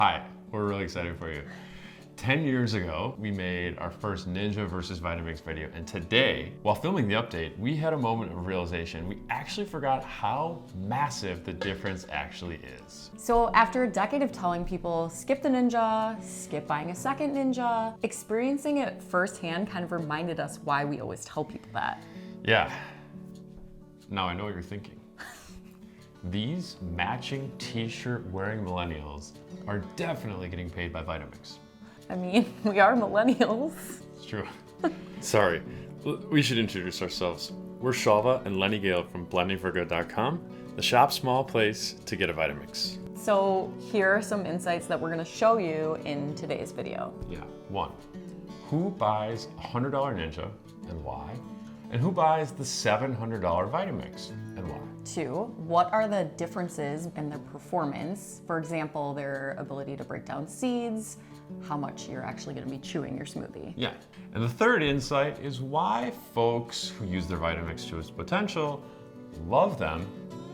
Hi, we're really excited for you. 10 years ago, we made our first Ninja versus Vitamix video, and today, while filming the update, we had a moment of realization. We actually forgot how massive the difference actually is. So after a decade of telling people, skip the Ninja, skip buying a second Ninja, experiencing it firsthand kind of reminded us why we always tell people that. Yeah, now I know what you're thinking. These matching t-shirt wearing millennials are definitely getting paid by Vitamix. I mean, we are millennials. It's true. Sorry, we should introduce ourselves. We're Shalva and Lenny Gale from blendingforgood.com, the shop small place to get a Vitamix. So here are some insights that we're gonna show you in today's video. Yeah, 1, who buys a $100 Ninja and why? And who buys the $700 Vitamix and why? 2, what are the differences in their performance? For example, their ability to break down seeds, how much you're actually gonna be chewing your smoothie. Yeah, and the third insight is why folks who use their Vitamix to its potential love them,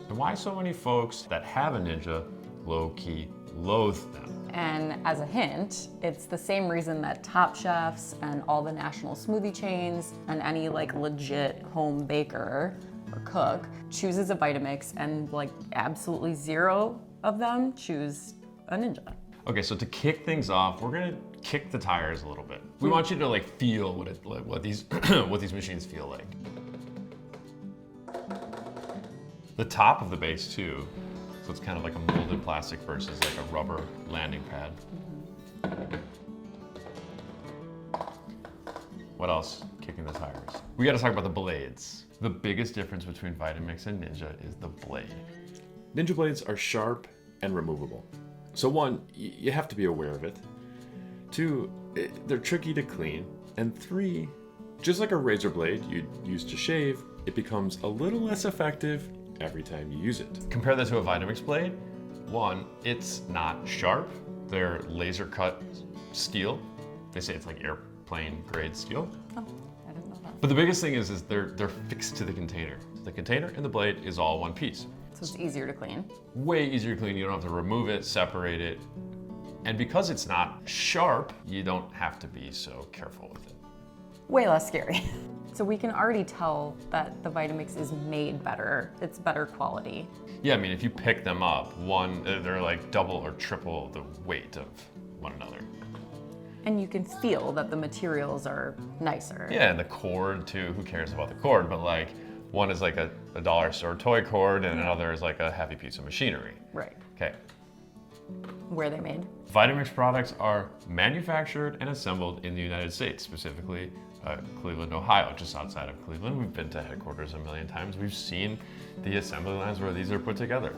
and why so many folks that have a Ninja low-key loathe them. And as a hint, it's the same reason that Top Chefs and all the national smoothie chains and any like legit home baker or cook chooses a Vitamix, and like absolutely 0 of them choose a Ninja. Okay, so to kick things off, we're gonna kick the tires a little bit. We want you to like feel what these what these machines feel like. The top of the base too, so it's kind of like a molded plastic versus like a rubber landing pad. What else? Kicking the tires. We gotta talk about the blades. The biggest difference between Vitamix and Ninja is the blade. Ninja blades are sharp and removable. So 1, you have to be aware of it. 2, they're tricky to clean. And 3, just like a razor blade you'd use to shave, it becomes a little less effective every time you use it. Compare that to a Vitamix blade. 1, it's not sharp. They're laser cut steel. They say it's like airplane grade steel. Oh, I didn't know that. But the biggest thing is they're fixed to the container. The container and the blade is all one piece. So it's easier to clean. Way easier to clean. You don't have to remove it, separate it. And because it's not sharp, you don't have to be so careful with it. Way less scary. So we can already tell that the Vitamix is made better. It's better quality. Yeah, I mean, if you pick them up, they're like double or triple the weight of one another. And you can feel that the materials are nicer. Yeah, and the cord too, who cares about the cord? But like, one is like a dollar store toy cord and another is like a heavy piece of machinery. Right. Okay. Where they're made. Vitamix products are manufactured and assembled in the United States, specifically Cleveland, Ohio, just outside of Cleveland. We've been to headquarters a million times. We've seen the assembly lines where these are put together.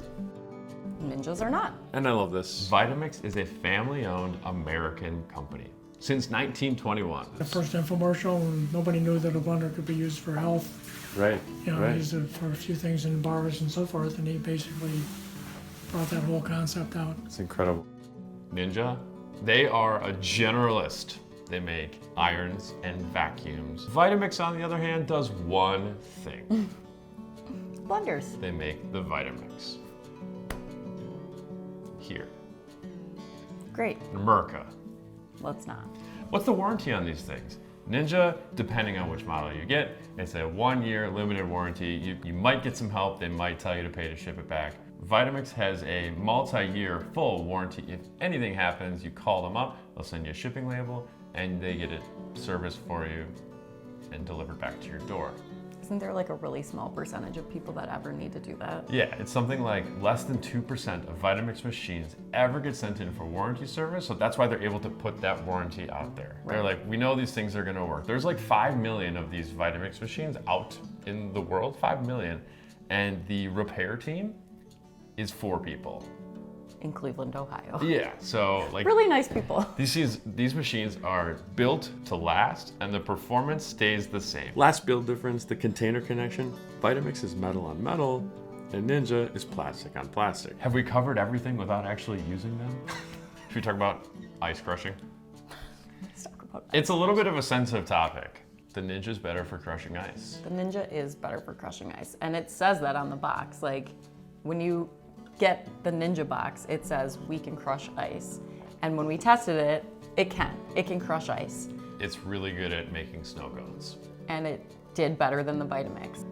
Ninjas are not. And I love this. Vitamix is a family-owned American company since 1921. The first infomercial, when nobody knew that a blender could be used for health. Right, You know, right. used it for a few things in bars and so forth, and he basically brought that whole concept out. It's incredible. Ninja, they are a generalist. They make irons and vacuums. Vitamix, on the other hand, does one thing. Blenders. They make the Vitamix. Here, Great. America. Let's not. What's the warranty on these things? Ninja, depending on which model you get, it's a 1-year limited warranty. You might get some help. They might tell you to pay to ship it back. Vitamix has a multi-year full warranty. If anything happens, you call them up, they'll send you a shipping label, and they get it serviced for you and delivered back to your door. Isn't there like a really small percentage of people that ever need to do that? Yeah, it's something like less than 2% of Vitamix machines ever get sent in for warranty service, so that's why they're able to put that warranty out there. Right. They're like, we know these things are gonna work. There's like 5 million of these Vitamix machines out in the world, 5 million, and the repair team is 4 people. In Cleveland, Ohio. Yeah, so like Really nice people. these machines are built to last, and the performance stays the same. Last build difference, the container connection. Vitamix is metal on metal, and Ninja is plastic on plastic. Have we covered everything without actually using them? Should we talk about ice crushing? Let's talk about that. It's a little bit of a sensitive topic. The Ninja's better for crushing ice. The Ninja is better for crushing ice, and it says that on the box. Like, when you get the Ninja box, it says we can crush ice. And when we tested it, it can. It can crush ice. It's really good at making snow cones. And it did better than the Vitamix.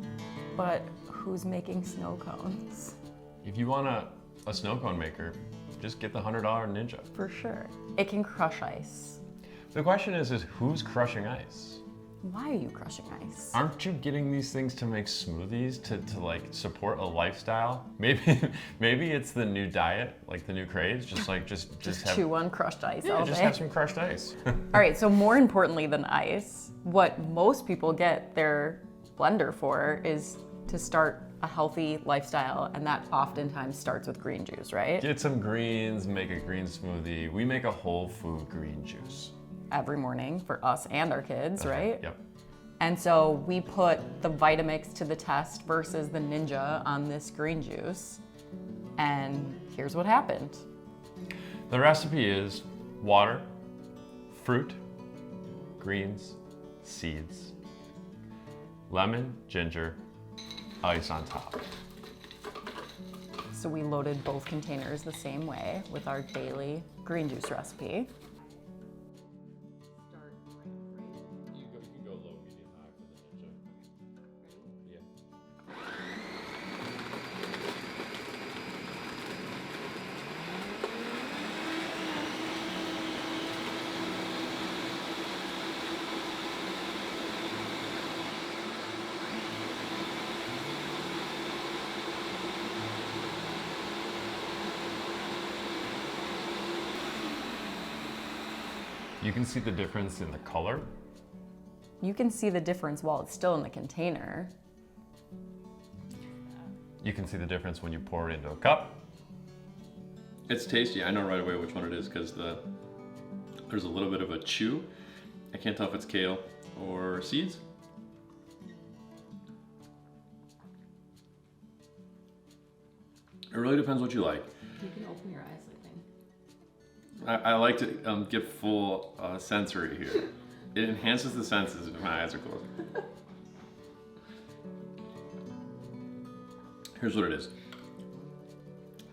But who's making snow cones? If you want a snow cone maker, just get the $100 Ninja. For sure. It can crush ice. The question is who's crushing ice? Why are you crushing ice? Aren't you getting these things to make smoothies to like support a lifestyle? Maybe it's the new diet, like the new craze, just have, chew on crushed ice all just day. have some crushed ice. All right, so more importantly than ice, what most people get their blender for is to start a healthy lifestyle, and that oftentimes starts with green juice, right? Get some greens, make a green smoothie. We make a whole food green juice. Every morning for us and our kids, right? Yep. And so we put the Vitamix to the test versus the Ninja on this green juice, and here's what happened. The recipe is water, fruit, greens, seeds, lemon, ginger, ice on top. So we loaded both containers the same way with our daily green juice recipe. You can go low, medium, high for the Ninja. Yeah. You can see the difference in the color. You can see the difference while it's still in the container. You can see the difference when you pour it into a cup. It's tasty. I know right away which one it is because there's a little bit of a chew. I can't tell if it's kale or seeds. It really depends what you like. You can open your eyes, I think. I like to get full sensory here. It enhances the senses if my eyes are closed. Here's what it is.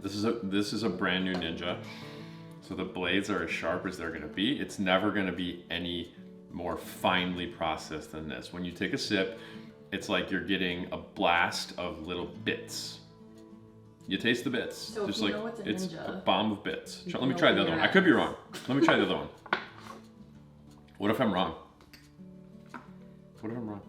This is a brand new Ninja. So the blades are as sharp as they're gonna be. It's never gonna be any more finely processed than this. When you take a sip, it's like you're getting a blast of little bits. You taste the bits. So Just if you like know it's a it's Ninja, a bomb of bits. you Let can me try the open other your one. I could be eyes. wrong. Let me try the other one. What if I'm wrong? What if I'm wrong?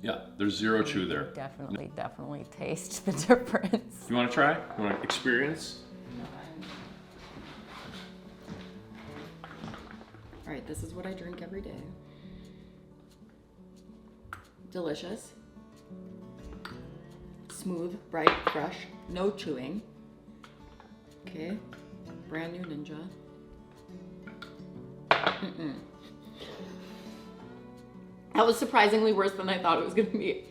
Yeah, there's zero chew there. Definitely taste the difference. You want to try? You want to experience? All right, this is what I drink every day. Delicious. Smooth, bright, fresh, no chewing. Okay, brand new Ninja. That was surprisingly worse than I thought it was gonna be.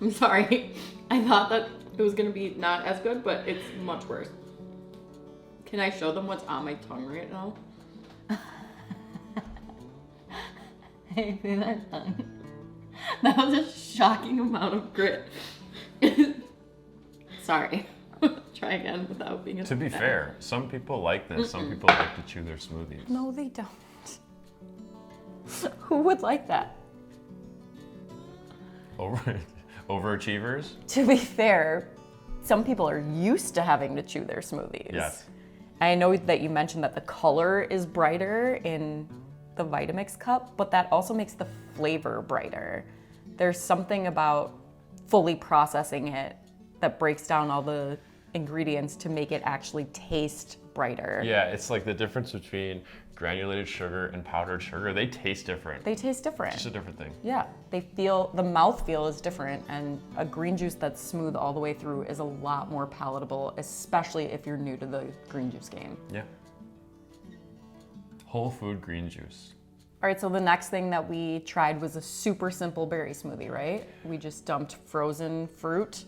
I'm sorry. I thought that it was gonna be not as good, but it's much worse. Can I show them what's on my tongue right now? Hey, see that tongue? That was a shocking amount of grit. Sorry. Try again without being a To be bad. fair, some people like this. Some people like to chew their smoothies. No, they don't. Who would like that? Overachievers? To be fair, some people are used to having to chew their smoothies. Yes. I know that you mentioned that the color is brighter in the Vitamix cup, but that also makes the flavor brighter. There's something about fully processing it that breaks down all the ingredients to make it actually taste brighter. Yeah, it's like the difference between granulated sugar and powdered sugar. They taste different. They taste different. It's just a different thing. Yeah, they feel, the mouthfeel is different, and a green juice that's smooth all the way through is a lot more palatable, especially if you're new to the green juice game. Yeah. Whole food green juice. All right, so the next thing that we tried was a super simple berry smoothie, right? We just dumped frozen fruit,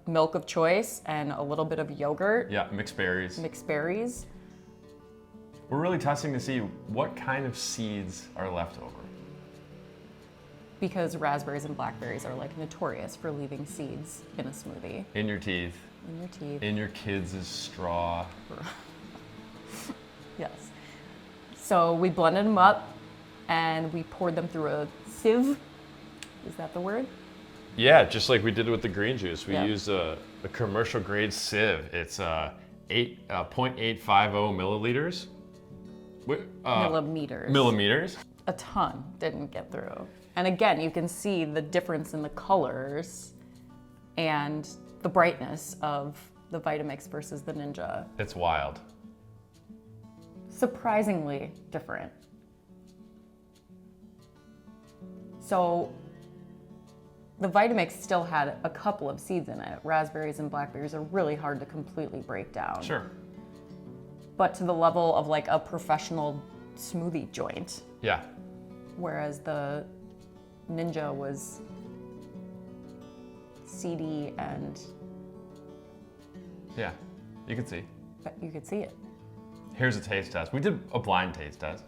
milk of choice, and a little bit of yogurt, Yeah, mixed berries. mixed berries. We're really testing to see what kind of seeds are left over. Because raspberries and blackberries are like notorious for leaving seeds in a smoothie. In your teeth. In your teeth. In your kids' straw. Yes. So we blended them up and we poured them through a sieve. Is that the word? Yeah, just like we did with the green juice. We Yeah. used a commercial grade sieve. It's 0.850 milliliters. Millimeters. Millimeters. A ton didn't get through. And again, you can see the difference in the colors and the brightness of the Vitamix versus the Ninja. It's wild. Surprisingly different. So the Vitamix still had a couple of seeds in it. Raspberries and blackberries are really hard to completely break down. Sure. But to the level of like a professional smoothie joint. Yeah. Whereas the Ninja was seedy and Yeah. You can see. but you could see it. Here's a taste test. We did a blind taste test.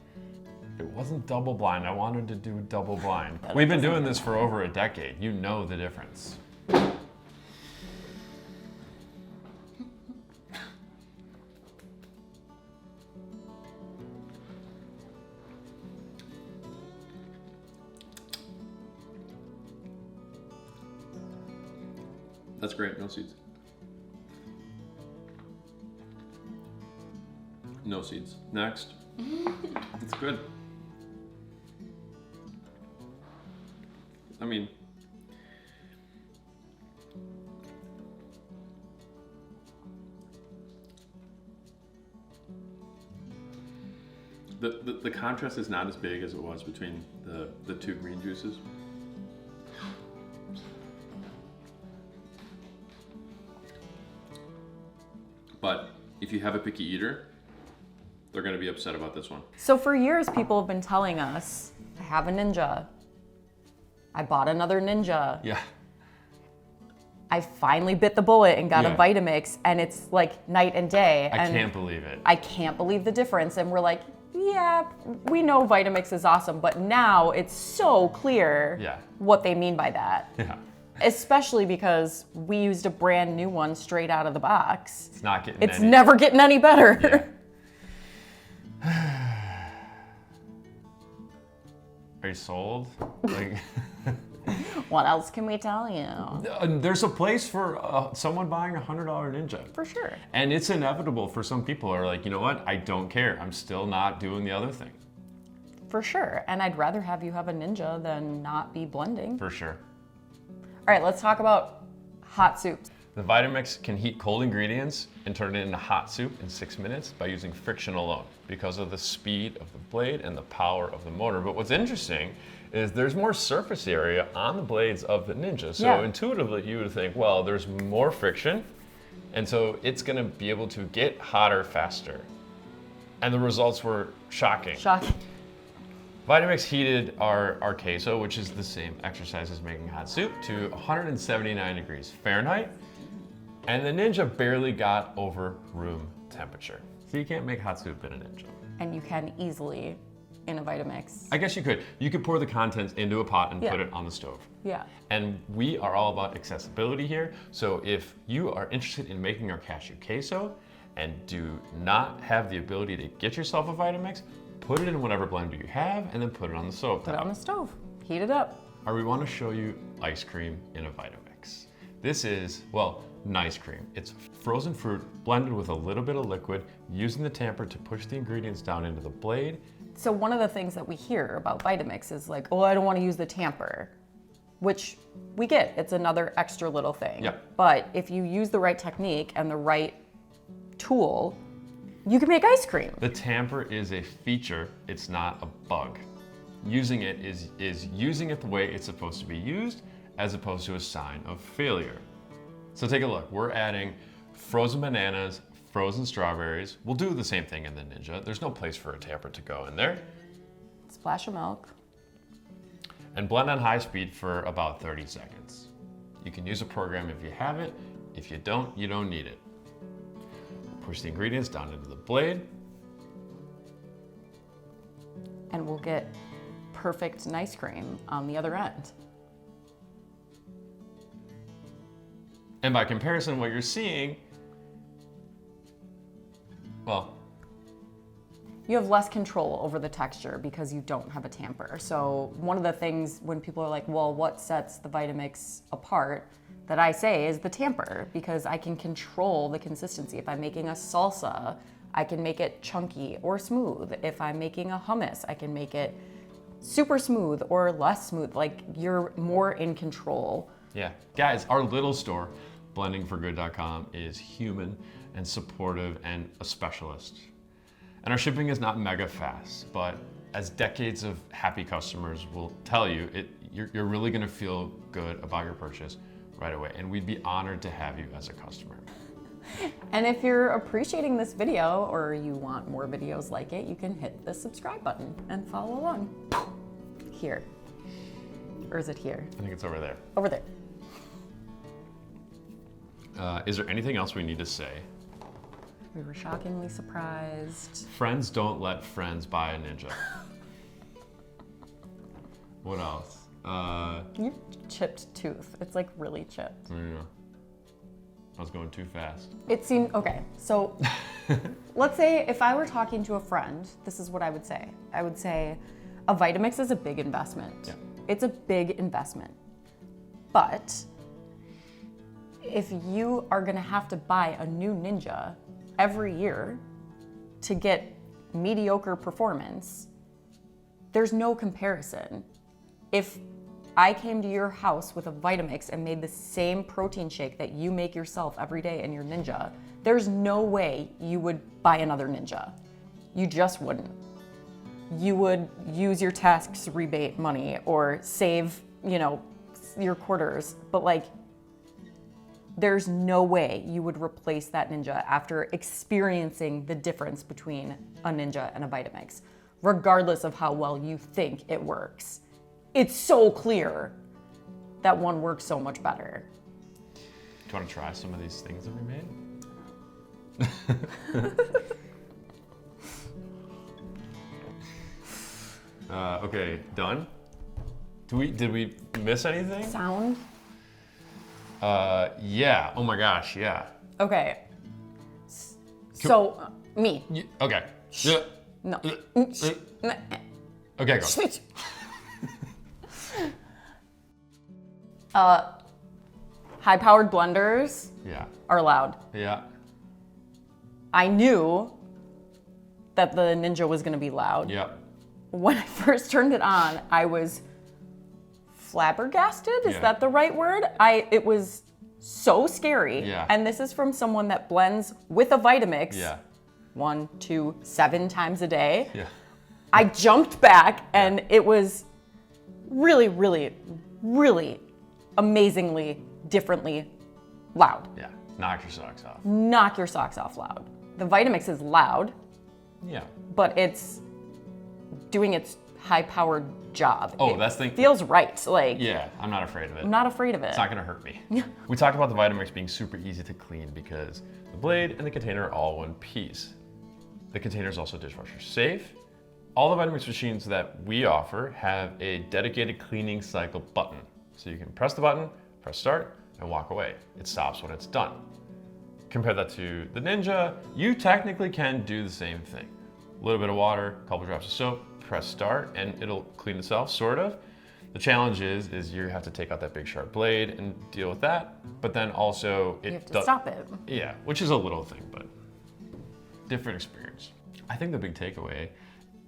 It wasn't double blind. I wanted to do double blind. We've been doing this for over a decade. You know the difference. That's great, no seeds. No seeds. Next. It's good. I mean, the contrast is not as big as it was between the two green juices. But if you have a picky eater, they're going to be upset about this one. So for years, people have been telling us, I have a Ninja. I bought another Ninja. Yeah. I finally bit the bullet and got Yeah. a Vitamix, and it's like night and day. I And can't believe it. I can't believe the difference. And we're like, yeah, we know Vitamix is awesome, but now it's so clear Yeah. what they mean by that. Yeah. Especially because we used a brand new one straight out of the box. It's not getting It's any. never getting any better. Yeah. Are you sold? Like, What else can we tell you? there's a place for someone buying a $100 Ninja. For sure. And it's inevitable for some people who are like, you know what? I don't care. I'm still not doing the other thing. For sure. And I'd rather have you have a Ninja than not be blending. For sure. All right, let's talk about hot soups. The Vitamix can heat cold ingredients and turn it into hot soup in 6 minutes by using friction alone because of the speed of the blade and the power of the motor. But what's interesting is there's more surface area on the blades of the Ninja. So Yeah. intuitively you would think, well, there's more friction, and so it's gonna be able to get hotter faster. And the results were shocking. Shocking. Vitamix heated our queso, which is the same exercise as making hot soup, to 179 degrees Fahrenheit. And the Ninja barely got over room temperature. So you can't make hot soup in a Ninja. And you can easily in a Vitamix. I guess you could. You could pour the contents into a pot and Yeah. put it on the stove. Yeah. And we are all about accessibility here. So if you are interested in making our cashew queso and do not have the ability to get yourself a Vitamix, put it in whatever blender you have and then put it on the stove. Put it on the stove. Heat it up. We want to show you ice cream in a Vitamix. This is, well, nice cream. It's frozen fruit blended with a little bit of liquid, using the tamper to push the ingredients down into the blade. So one of the things that we hear about Vitamix is like, oh, I don't want to use the tamper, which we get. It's another extra little thing. Yeah. But if you use the right technique and the right tool, you can make ice cream. The tamper is a feature, it's not a bug. Using it is using it the way it's supposed to be used, as opposed to a sign of failure. So take a look, we're adding frozen bananas, frozen strawberries. We'll do the same thing in the Ninja. There's no place for a tamper to go in there. Splash of milk. And blend on high speed for about 30 seconds. You can use a program if you have it. If you don't need it. Push the ingredients down into the blade. And we'll get perfect ice cream on the other end. And by comparison, what you're seeing, well, you have less control over the texture because you don't have a tamper. So one of the things when people are like, well, what sets the Vitamix apart, that I say is the tamper, because I can control the consistency. If I'm making a salsa, I can make it chunky or smooth. If I'm making a hummus, I can make it super smooth or less smooth. Like, you're more in control. yeah. Guys, our little store, blendingforgood.com, is human and supportive and a specialist. And our shipping is not mega fast, but as decades of happy customers will tell you, you're really gonna feel good about your purchase right away. And we'd be honored to have you as a customer. And if you're appreciating this video or you want more videos like it, you can hit the subscribe button and follow along. Here. Or is it here? I think it's over there. Over there. Is there anything else we need to say? We were shockingly surprised. Friends don't let friends buy a Ninja. What else? Your chipped tooth. It's like really chipped. I don't know. I was going too fast. It seemed, okay, so let's say if I were talking to a friend, this is what I would say. I would say a Vitamix is a big investment. Yeah. It's a big investment. But if you are gonna have to buy a new Ninja every year to get mediocre performance, there's no comparison. If I came to your house with a Vitamix and made the same protein shake that you make yourself every day in your Ninja, there's no way you would buy another Ninja. You just wouldn't. You would use your tax rebate money or save, your quarters, but like, there's no way you would replace that Ninja after experiencing the difference between a Ninja and a Vitamix, regardless of how well you think it works. It's so clear that one works so much better. Do you want to try some of these things that we made? Okay, done? Did we miss anything? Sound? Yeah. Oh my gosh, yeah. Okay. So, me. Okay. Yeah. No. Okay, go. High-powered blenders Yeah. are allowed. Yeah. I knew that the Ninja was gonna be loud. Yeah. When I first turned it on, I was flabbergasted. Is Yeah. that the right word? It was so scary. Yeah. And this is from someone that blends with a Vitamix Yeah. 1, 2, 7 times a day. Yeah. I jumped back and it was really, really, really amazingly differently loud. Yeah. Knock your socks off. Knock your socks off loud. The Vitamix is loud, Yeah. but it's doing its high-powered job. Oh, It that's the feels right. Like, Yeah, I'm not afraid of it. I'm not afraid of it. It's not gonna hurt me. We talked about the Vitamix being super easy to clean because the blade and the container are all one piece. The container is also dishwasher safe. All the Vitamix machines that we offer have a dedicated cleaning cycle button. So you can press the button, press start, and walk away. It stops when it's done. Compare that to the Ninja, you technically can do the same thing. A little bit of water, a couple drops of soap, press start, and it'll clean itself, sort of. The challenge is you have to take out that big sharp blade and deal with that, but then also You have to stop it. Yeah, which is a little thing, but different experience. I think the big takeaway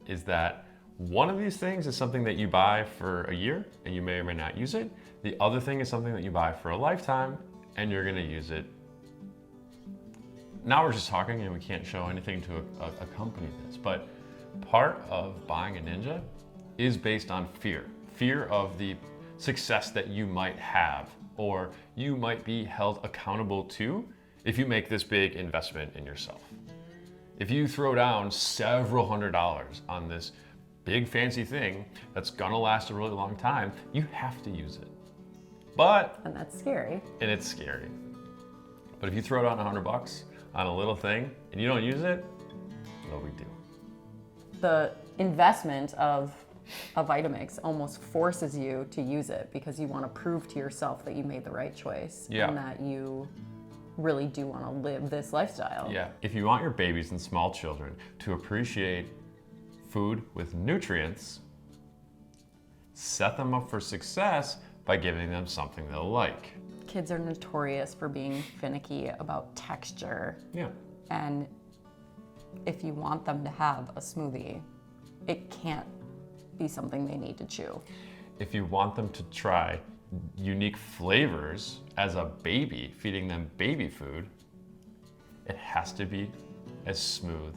is that one of these things is something that you buy for a year and you may or may not use it. The other thing is something that you buy for a lifetime and you're gonna use it. Now we're just talking and we can't show anything to accompany this, but part of buying a Ninja is based on fear. Fear of the success that you might have or you might be held accountable to if you make this big investment in yourself. If you throw down several $100s on this big fancy thing that's gonna last a really long time, you have to use it. And that's scary. And it's scary. But if you throw down $100 on a little thing and you don't use it, no big deal. The investment of a Vitamix almost forces you to use it because you want to prove to yourself that you made the right choice Yeah. and that you really do want to live this lifestyle. Yeah. If you want your babies and small children to appreciate food with nutrients, set them up for success by giving them something they'll like. Kids are notorious for being finicky about texture. Yeah. And if you want them to have a smoothie, it can't be something they need to chew. If you want them to try unique flavors as a baby, feeding them baby food, it has to be as smooth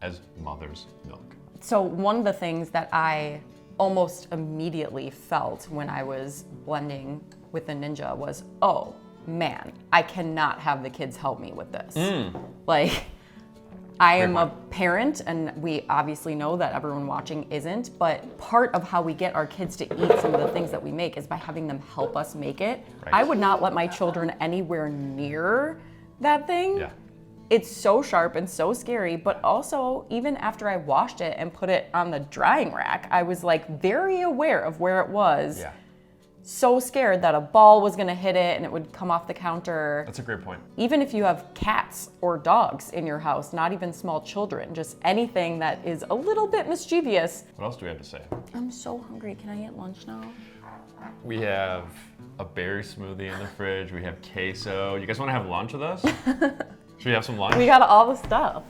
as mother's milk. So one of the things that I almost immediately felt when I was blending with the Ninja was, oh man, I cannot have the kids help me with this. Like, I am a parent, and we obviously know that everyone watching isn't, but part of how we get our kids to eat some of the things that we make is by having them help us make it. Right. I would not let my children anywhere near that thing. Yeah. It's so sharp and so scary, but also even after I washed it and put it on the drying rack, I was like very aware of where it was. Yeah. So scared that a ball was gonna hit it and it would come off the counter. That's a great point. Even if you have cats or dogs in your house, not even small children, just anything that is a little bit mischievous. What else do we have to say? I'm so hungry. Can I eat lunch now? We have a berry smoothie in the fridge. We have queso. You guys want to have lunch with us? Should we have some lunch? We got all the stuff.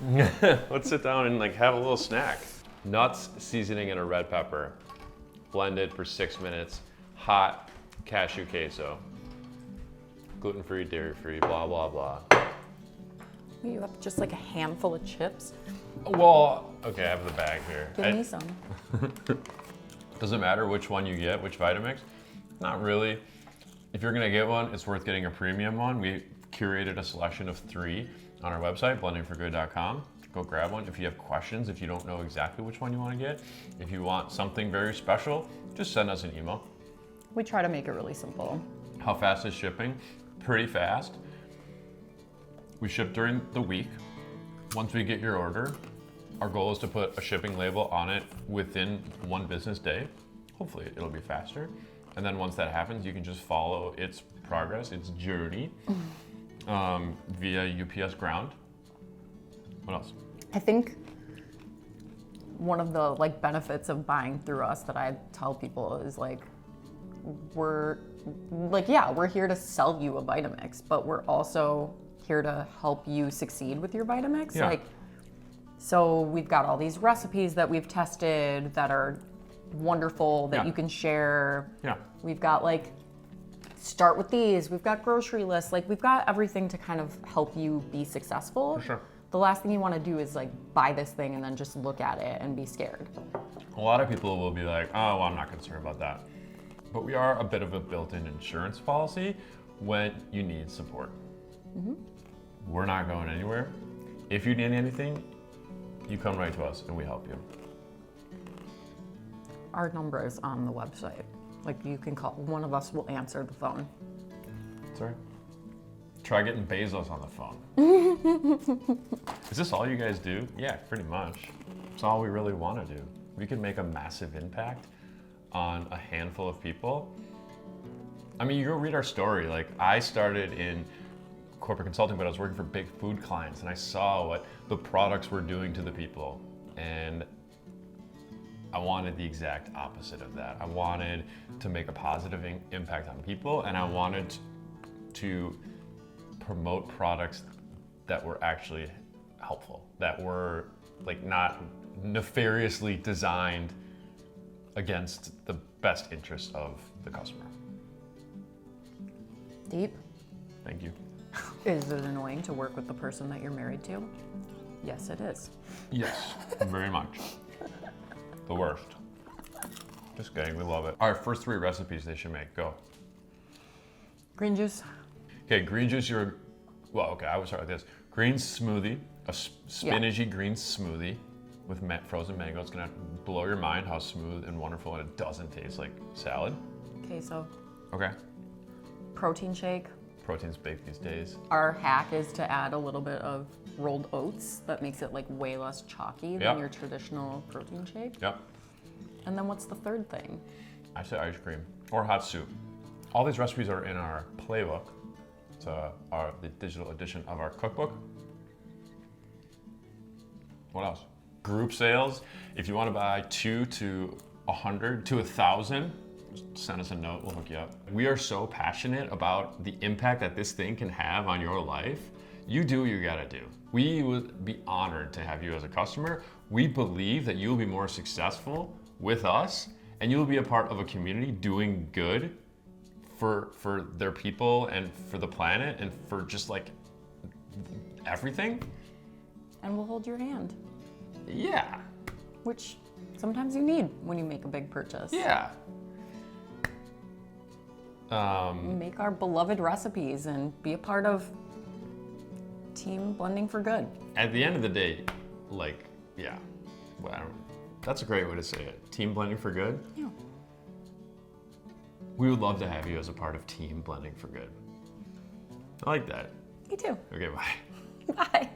Let's sit down and have a little snack. Nuts, seasoning, and a red pepper. Blended for 6 minutes. Hot cashew queso. Gluten-free, dairy-free, blah, blah, blah. You have just like a handful of chips. Well, okay, I have the bag here. Give me some. Does it matter which one you get, which Vitamix? Not really. If you're gonna get one, it's worth getting a premium one. We curated a selection of 3 on our website, blendingforgood.com. Go grab one. If you have questions, if you don't know exactly which one you wanna get, if you want something very special, just send us an email. We try to make it really simple. How fast is shipping? Pretty fast. We ship during the week. Once we get your order, our goal is to put a shipping label on it within 1 business day. Hopefully it'll be faster. And then once that happens, you can just follow its progress, its journey via UPS ground. What else? I think one of the like benefits of buying through us that I tell people is like, we're here to sell you a Vitamix, but we're also here to help you succeed with your Vitamix. Yeah. Like, so we've got all these recipes that we've tested that are wonderful that Yeah. you can share. Yeah. We've got like, start with these. We've got grocery lists. Like, we've got everything to kind of help you be successful. For sure. The last thing you want to do is like buy this thing and then just look at it and be scared. A lot of people will be like, oh, well, I'm not concerned about that. But we are a bit of a built-in insurance policy when you need support. We're not going anywhere. If you need anything, you come right to us and we help you. Our number is on the website. Like, you can call, one of us will answer the phone. Sorry. Try getting Bezos on the phone. Is this all you guys do? Yeah, pretty much. It's all we really want to do. We can make a massive impact on a handful of people. I mean, you go read our story. Like, I started in corporate consulting, but I was working for big food clients, and I saw what the products were doing to the people. And I wanted the exact opposite of that. I wanted to make a positive impact on people, and I wanted to promote products that were actually helpful, that were like not nefariously designed against the best interest of the customer. Deep. Thank you. Is it annoying to work with the person that you're married to? Yes, it is. Yes, very much. The worst. Just kidding, we love it. Our first 3 recipes they should make, go. Green juice. Okay, green juice, I would start with this. Green smoothie, a spinachy green smoothie with frozen mango. It's gonna blow your mind how smooth and wonderful, and it doesn't taste like salad. Queso. Okay, Protein shake. protein's big these days. Our hack is to add a little bit of rolled oats that makes it like way less chalky than Yep. your traditional protein shake. Yep. And then what's the third thing? I said ice cream or hot soup. All these recipes are in our playbook. It's the digital edition of our cookbook. What else? Group sales. If you want to buy 2 to 100 to 1,000, send us a note, we'll hook you up. We are so passionate about the impact that this thing can have on your life. You do what you gotta do. We would be honored to have you as a customer. We believe that you'll be more successful with us and you'll be a part of a community doing good for their people and for the planet and for just like everything. And we'll hold your hand, Yeah, which sometimes you need when you make a big purchase. yeah. Make our beloved recipes and be a part of Team Blending for Good. At the end of the day, like, yeah, well, that's a great way to say it. Team Blending for Good. Yeah. We would love to have you as a part of Team Blending for Good. I like that. Me too. Okay, bye. Bye.